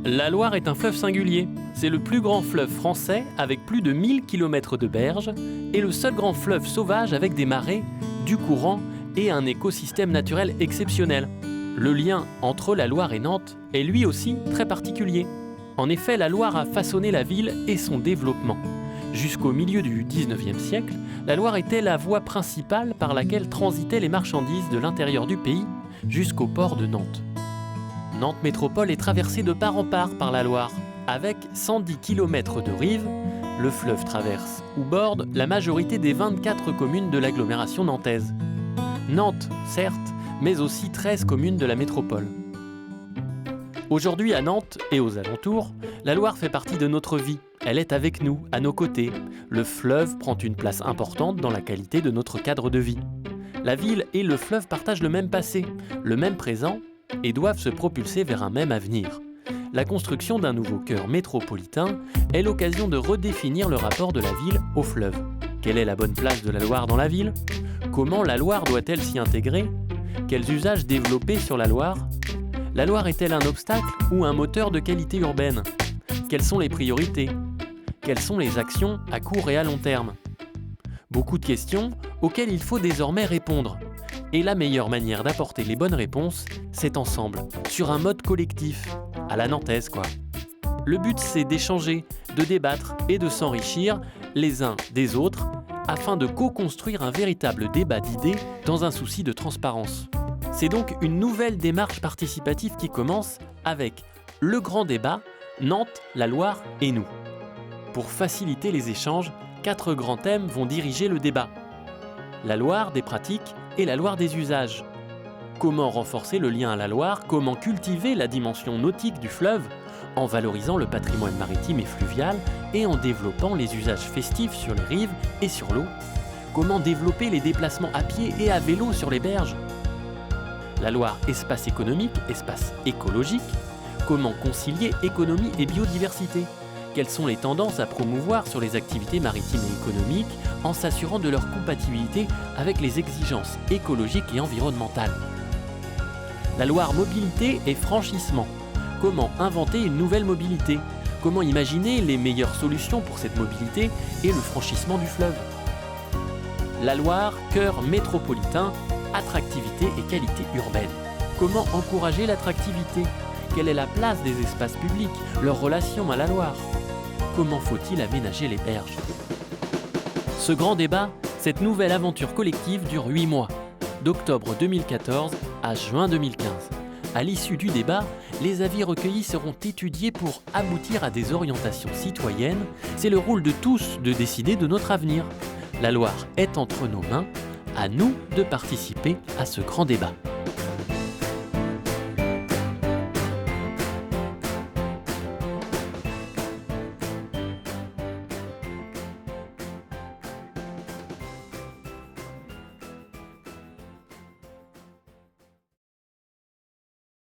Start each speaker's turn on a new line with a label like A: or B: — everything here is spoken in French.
A: La Loire est un fleuve singulier. C'est le plus grand fleuve français avec plus de 1000 km de berges et le seul grand fleuve sauvage avec des marais, du courant et un écosystème naturel exceptionnel. Le lien entre la Loire et Nantes est lui aussi très particulier. En effet, la Loire a façonné la ville et son développement. Jusqu'au milieu du XIXe siècle, la Loire était la voie principale par laquelle transitaient les marchandises de l'intérieur du pays jusqu'au port de Nantes. Nantes Métropole est traversée de part en part par la Loire. Avec 110 km de rive, le fleuve traverse ou borde la majorité des 24 communes de l'agglomération nantaise. Nantes, certes, mais aussi 13 communes de la métropole. Aujourd'hui à Nantes et aux alentours, la Loire fait partie de notre vie. Elle est avec nous, à nos côtés. Le fleuve prend une place importante dans la qualité de notre cadre de vie. La ville et le fleuve partagent le même passé, le même présent, et doivent se propulser vers un même avenir. La construction d'un nouveau cœur métropolitain est l'occasion de redéfinir le rapport de la ville au fleuve. Quelle est la bonne place de la Loire dans la ville ? Comment la Loire doit-elle s'y intégrer ? Quels usages développer sur la Loire ? La Loire est-elle un obstacle ou un moteur de qualité urbaine ? Quelles sont les priorités ? Quelles sont les actions à court et à long terme ? Beaucoup de questions auxquelles il faut désormais répondre. Et la meilleure manière d'apporter les bonnes réponses, c'est ensemble, sur un mode collectif, à la nantaise quoi. Le but c'est d'échanger, de débattre et de s'enrichir les uns des autres afin de co-construire un véritable débat d'idées dans un souci de transparence. C'est donc une nouvelle démarche participative qui commence avec le grand débat Nantes, la Loire et nous. Pour faciliter les échanges, 4 grands thèmes vont diriger le débat. La Loire des pratiques et la Loire des usages. Comment renforcer le lien à la Loire ? Comment cultiver la dimension nautique du fleuve en valorisant le patrimoine maritime et fluvial et en développant les usages festifs sur les rives et sur l'eau ? Comment développer les déplacements à pied et à vélo sur les berges ? La Loire, espace économique, espace écologique. Comment concilier économie et biodiversité ? Quelles sont les tendances à promouvoir sur les activités maritimes et économiques en s'assurant de leur compatibilité avec les exigences écologiques et environnementales ? La Loire mobilité et franchissement. Comment inventer une nouvelle mobilité ? Comment imaginer les meilleures solutions pour cette mobilité et le franchissement du fleuve ? La Loire, cœur métropolitain, attractivité et qualité urbaine. Comment encourager l'attractivité ? Quelle est la place des espaces publics, leur relation à la Loire ? Comment faut-il aménager les berges ? Ce grand débat, cette nouvelle aventure collective dure 8 mois, d'octobre 2014 à juin 2015. À l'issue du débat, les avis recueillis seront étudiés pour aboutir à des orientations citoyennes. C'est le rôle de tous de décider de notre avenir. La Loire est entre nos mains, à nous de participer à ce grand débat.